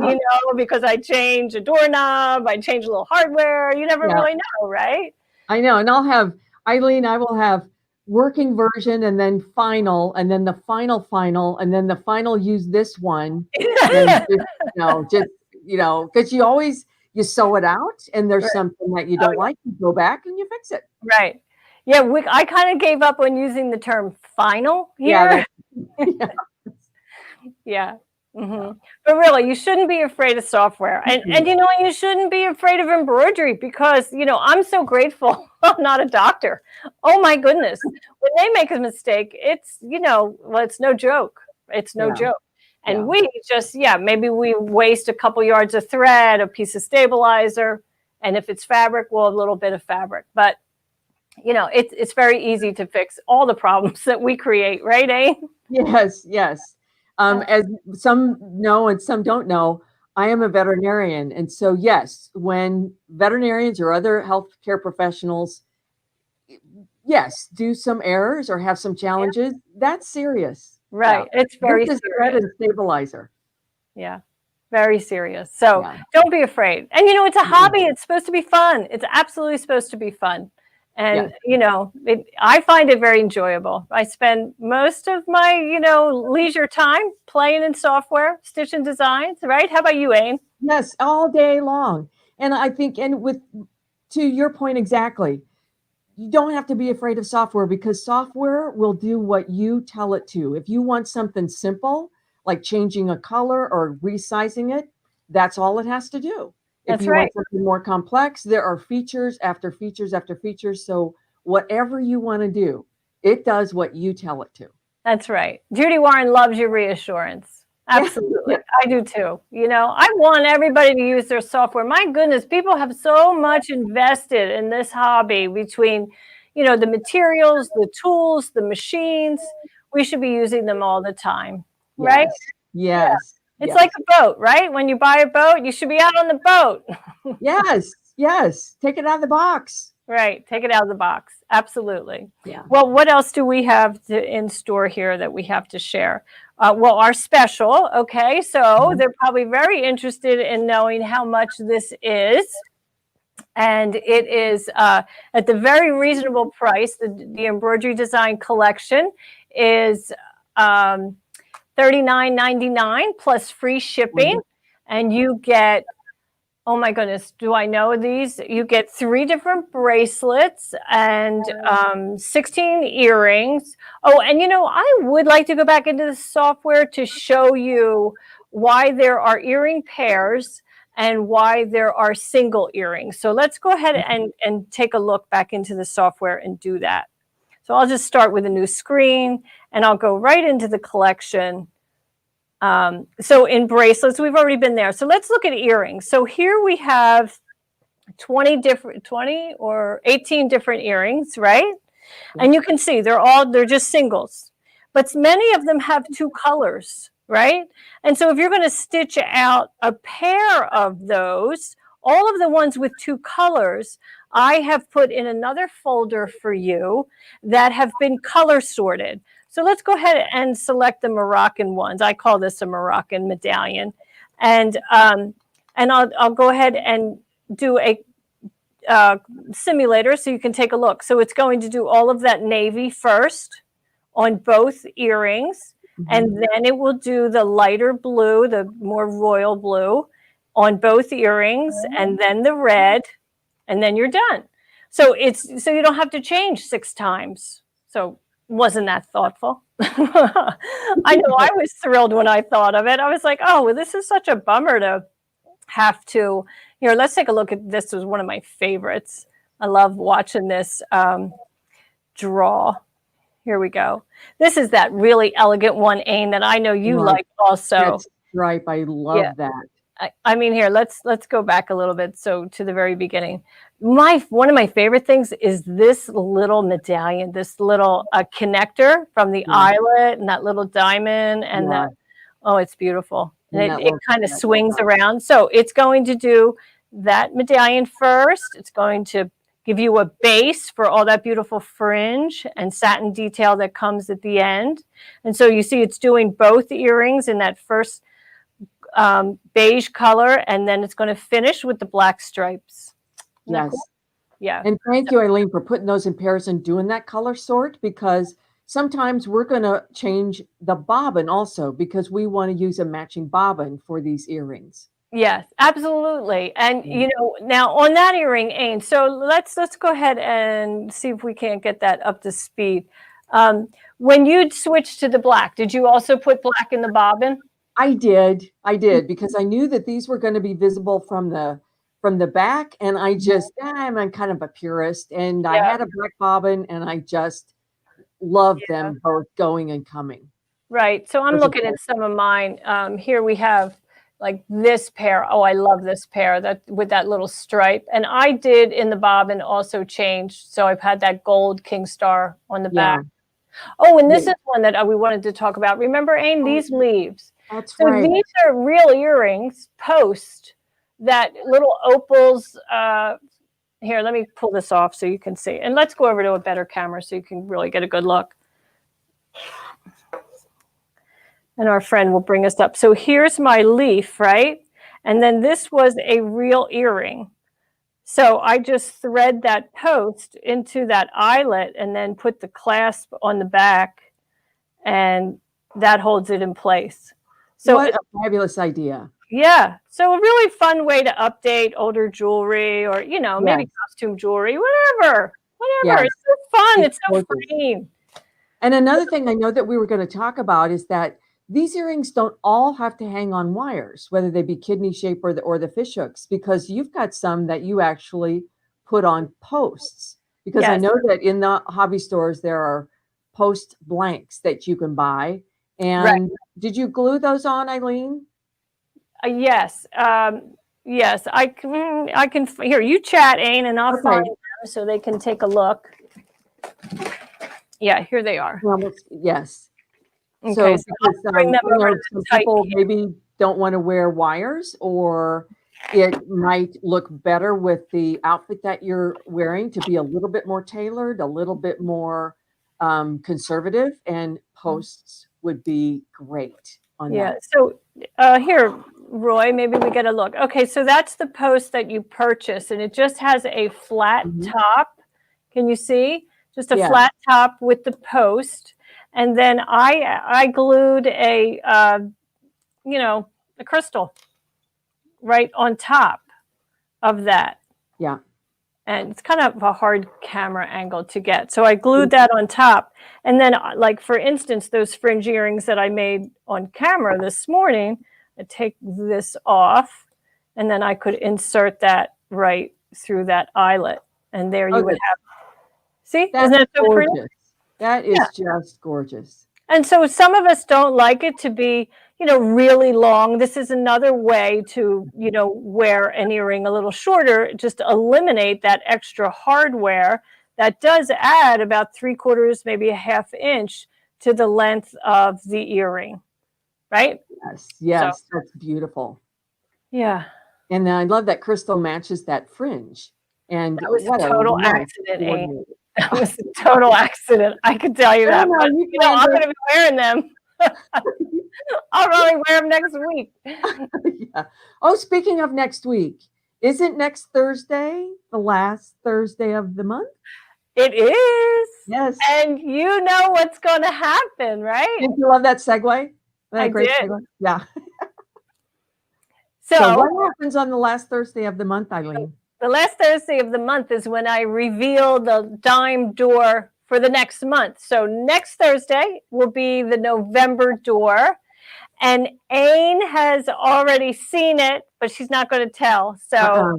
because I change a doorknob, I change a little hardware. You never really know, right? I know. And I'll have, Eileen, I will have working version and then final, and then the final, and then the final use this one. And because you sew it out and there's something that you don't like, you go back and you fix it. Right. Yeah, I kind of gave up on using the term final here. Yeah. But really, you shouldn't be afraid of software. And you shouldn't be afraid of embroidery because, I'm so grateful I'm not a doctor. Oh, my goodness. When they make a mistake, it's, it's no joke. It's no joke. And we just, maybe we waste a couple yards of thread, a piece of stabilizer. And if it's fabric, well, a little bit of fabric. But it's very easy to fix all the problems that we create, right, Aine? Yes. As some know and some don't know, I am a veterinarian. And so, yes, when veterinarians or other healthcare professionals, do some errors or have some challenges, that's serious. Right. It's very serious. Thread and stabilizer. Yeah. Very serious. So don't be afraid. And, it's a hobby. It's supposed to be fun. It's absolutely supposed to be fun. And, I find it very enjoyable. I spend most of my, leisure time playing in software, stitching designs, right? How about you, Aine? Yes, all day long. And I think, to your point exactly, you don't have to be afraid of software because software will do what you tell it to. If you want something simple, like changing a color or resizing it, that's all it has to do. If you want something more complex, there are features after features after features. So whatever you want to do, it does what you tell it to. That's right. Judy Warren loves your reassurance. Absolutely. I do too. I want everybody to use their software. My goodness, people have so much invested in this hobby between, the materials, the tools, the machines. We should be using them all the time, right? Yes. It's like a boat, right? When you buy a boat, you should be out on the boat. Yes. Take it out of the box. Right. Take it out of the box. Absolutely. Yeah. Well, what else do we have in store here that we have to share? Our special. Okay. So they're probably very interested in knowing how much this is. And it is at the very reasonable price. The embroidery design collection is $39.99 plus free shipping, and you get, oh my goodness, do I know these? You get 3 different bracelets and 16 earrings. Oh, and I would like to go back into the software to show you why there are earring pairs and why there are single earrings. So let's go ahead and take a look back into the software and do that. So I'll just start with a new screen and I'll go right into the collection. So in bracelets, we've already been there. So let's look at earrings. So here we have 18 different earrings, right? And you can see they're just singles, but many of them have 2 colors, right? And so if you're going to stitch out a pair of those, all of the ones with 2 colors, I have put in another folder for you that have been color sorted. So let's go ahead and select the Moroccan ones. I call this a Moroccan medallion. And I'll go ahead and do a simulator so you can take a look. So it's going to do all of that navy first on both earrings. And then it will do the lighter blue, the more royal blue on both earrings, and then the red, and then you're done. So you don't have to change 6 times. So wasn't that thoughtful? I know I was thrilled when I thought of it. I was like, oh, well, this is such a bummer to have to, here, let's take a look at this. Was one of my favorites. I love watching this draw. Here we go. This is that really elegant one, Aine, that I know you like also. That's right. I love that. I mean, here, let's go back a little bit. So to the very beginning, one of my favorite things is this little medallion, this little connector from the eyelet and that little diamond and that. Oh, it's beautiful. And it kind of swings around. So it's going to do that medallion first. It's going to give you a base for all that beautiful fringe and satin detail that comes at the end. And so you see it's doing both earrings in that first beige color, and then it's going to finish with the black stripes. Yes. Cool? Yeah. And thank you, Eileen, for putting those in pairs and doing that color sort, because sometimes we're going to change the bobbin also because we want to use a matching bobbin for these earrings. Yes, absolutely. And you know, now on that earring, Aine, so let's go ahead and see if we can't get that up to speed. When you switched to the black, did you also put black in the bobbin? I did because I knew that these were going to be visible from the back, and I just I'm kind of a purist, and I had a black bobbin, and I just loved them both going and coming. Right. So I'm looking at some of mine. Here we have like this pair. Oh, I love this pair that with that little stripe. And I did in the bobbin also change. So I've had that gold king star on the back. Oh, and this is one that we wanted to talk about. Remember, Aine, these leaves. That's so right. These are real earrings post that little opals. Here, let me pull this off so you can see. And let's go over to a better camera so you can really get a good look. And our friend will bring us up. So here's my leaf, right? And then this was a real earring. So I just thread that post into that eyelet and then put the clasp on the back, and that holds it in place. So what a fabulous idea. Yeah. So a really fun way to update older jewelry, or, you know, maybe costume jewelry, whatever. It's so fun. It's so freeing. And another thing I know that we were going to talk about is that these earrings don't all have to hang on wires, whether they be kidney shape or the fish hooks, because you've got some that you actually put on posts. Because I know that in the hobby stores, there are post blanks that you can buy. And did you glue those on, Eileen? Yes. Yes, I can. Here, you chat, Aine, and I'll find them so they can take a look. Yeah, here they are. Yes. Okay, so because, some people maybe don't want to wear wires, or it might look better with the outfit that you're wearing to be a little bit more tailored, a little bit more conservative, and posts would be great on that. So here, Roy, maybe we get a look. Okay, so that's the post that you purchased, and it just has a flat top. Can you see? Just a flat top with the post. And then I glued a crystal right on top of that. Yeah. And it's kind of a hard camera angle to get. So I glued that on top. And then, like, for instance, those fringe earrings that I made on camera this morning, I take this off, and then I could insert that right through that eyelet. And there you would have. See? Isn't that so gorgeous. pretty? That is just gorgeous. And so some of us don't like it to be, really long. This is another way to, wear an earring a little shorter, just eliminate that extra hardware that does add about 3/4, maybe a half inch to the length of the earring, right? Yes, so, that's beautiful. Yeah. And I love that crystal matches that fringe. And that was a total accident, Aine. That was a total accident. I can tell you that. But, I'm going to be wearing them. I'll probably wear them next week. Oh, speaking of next week, isn't next Thursday the last Thursday of the month? It is. Yes. And you know what's going to happen, right? Did you love that segue? I did. Segue? Yeah. So what happens on the last Thursday of the month, Eileen? The last Thursday of the month is when I reveal the dime door for the next month. So next Thursday will be the November door. And Aine has already seen it, but she's not going to tell. So,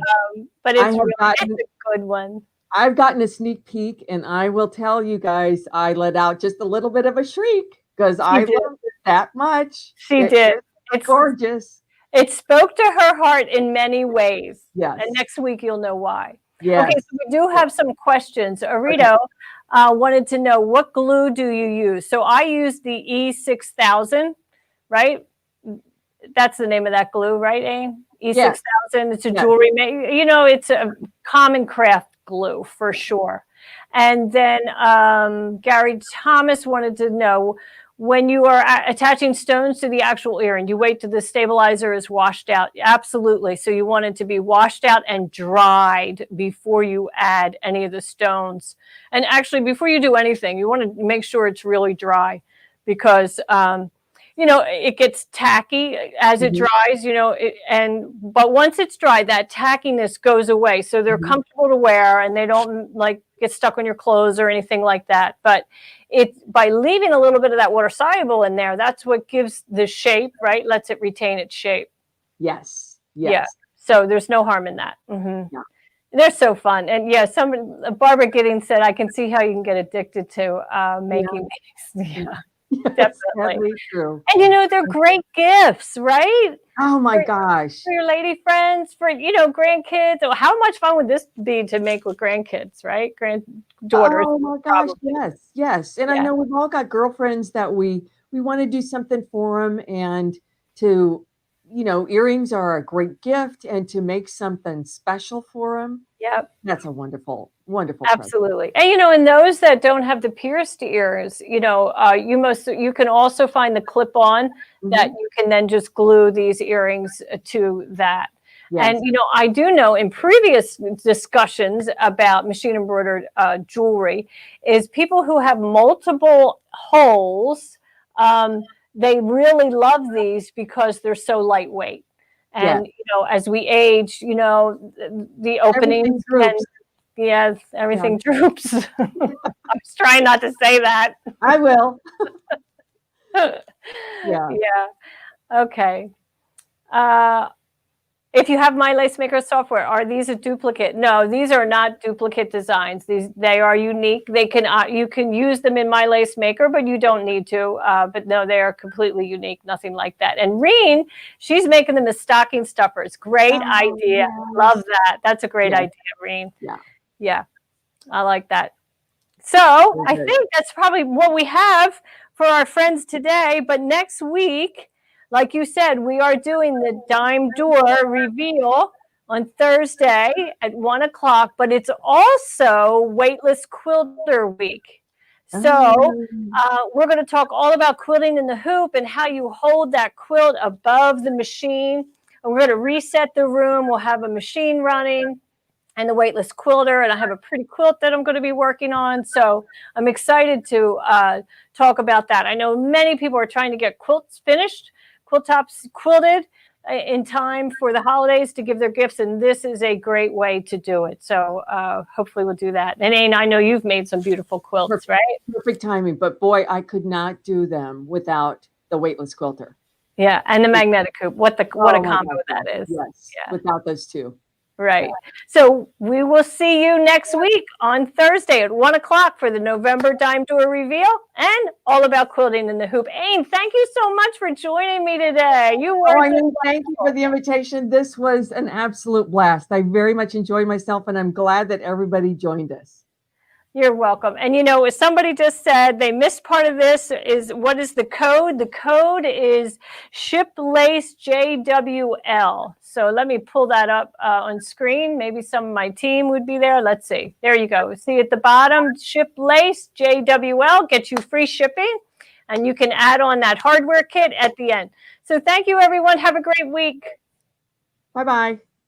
but it's a good one. I've gotten a sneak peek, and I will tell you guys, I let out just a little bit of a shriek because I loved it that much. She did. It's gorgeous. It spoke to her heart in many ways. Yes. And next week you'll know why. Yes. Okay, so we do have some questions. Arito wanted to know, what glue do you use? So I use the E6000. Right? That's the name of that glue, right, Aine? E6000. It's a jewelry, you know, it's a common craft glue for sure. And then Gary Thomas wanted to know, when you are attaching stones to the actual earring, you wait till the stabilizer is washed out. Absolutely. So you want it to be washed out and dried before you add any of the stones. And actually, before you do anything, you want to make sure it's really dry, because you know, it gets tacky as it dries, you know, but once it's dry, that tackiness goes away. So they're comfortable to wear, and they don't like get stuck on your clothes or anything like that. But by leaving a little bit of that water soluble in there, that's what gives the shape, right? Lets it retain its shape. Yes. Yeah. So there's no harm in that. Yeah. They're so fun. And yeah, Barbara Giddings said, I can see how you can get addicted to making these. Yeah. Definitely true. And you know, they're great gifts, right? Oh my gosh. For your lady friends, for, you know, grandkids. How much fun would this be to make with grandkids, right? Granddaughters. Oh my gosh, yes. And I know we've all got girlfriends that we want to do something for them, and to, you know, earrings are a great gift, and to make something special for them. Yep. That's a wonderful Absolutely. And, you know, and those that don't have the pierced ears, you know, you can also find the clip-on that you can then just glue these earrings to that. Yes. And, you know, I do know in previous discussions about machine embroidered jewelry is people who have multiple holes, they really love these because they're so lightweight. And, you know, as we age, you know, the openings everything droops. I was trying not to say that. I will. Okay. If you have My Lace Maker software, are these a duplicate? No, these are not duplicate designs. They are unique. You can use them in My Lace Maker, but you don't need to. But no, they are completely unique. Nothing like that. And Reen, she's making them as stocking stuffers. Great idea. Yes. Love that. That's a great idea, Reen. Yeah, I like that. So I think that's probably what we have for our friends today. But next week, like you said, we are doing the dime door reveal on Thursday at 1 o'clock, but it's also Weightless Quilter Week. So we're going to talk all about quilting in the hoop and how you hold that quilt above the machine. And we're going to reset the room. We'll have a machine running and the weightless quilter, and I have a pretty quilt that I'm going to be working on. So I'm excited to talk about that. I know many people are trying to get quilts finished, quilt tops quilted in time for the holidays to give their gifts, and this is a great way to do it. So hopefully we'll do that. And Aine, I know you've made some beautiful quilts, right? Perfect timing, but boy, I could not do them without the weightless quilter. Yeah, and the magnetic hoop. What a combo that is. Yes, without those two. Right. So we will see you next week on Thursday at 1 o'clock for the November dime door reveal and all about quilting in the hoop. Aine, thank you so much for joining me today. Thank you for the invitation. This was an absolute blast. I very much enjoyed myself, and I'm glad that everybody joined us. You're welcome. And you know, as somebody just said, they missed part of this. What is the code? The code is Ship Lace JWL. So let me pull that up on screen. Maybe some of my team would be there. Let's see. There you go. See at the bottom, Ship Lace JWL gets you free shipping, and you can add on that hardware kit at the end. So thank you, everyone. Have a great week. Bye-bye.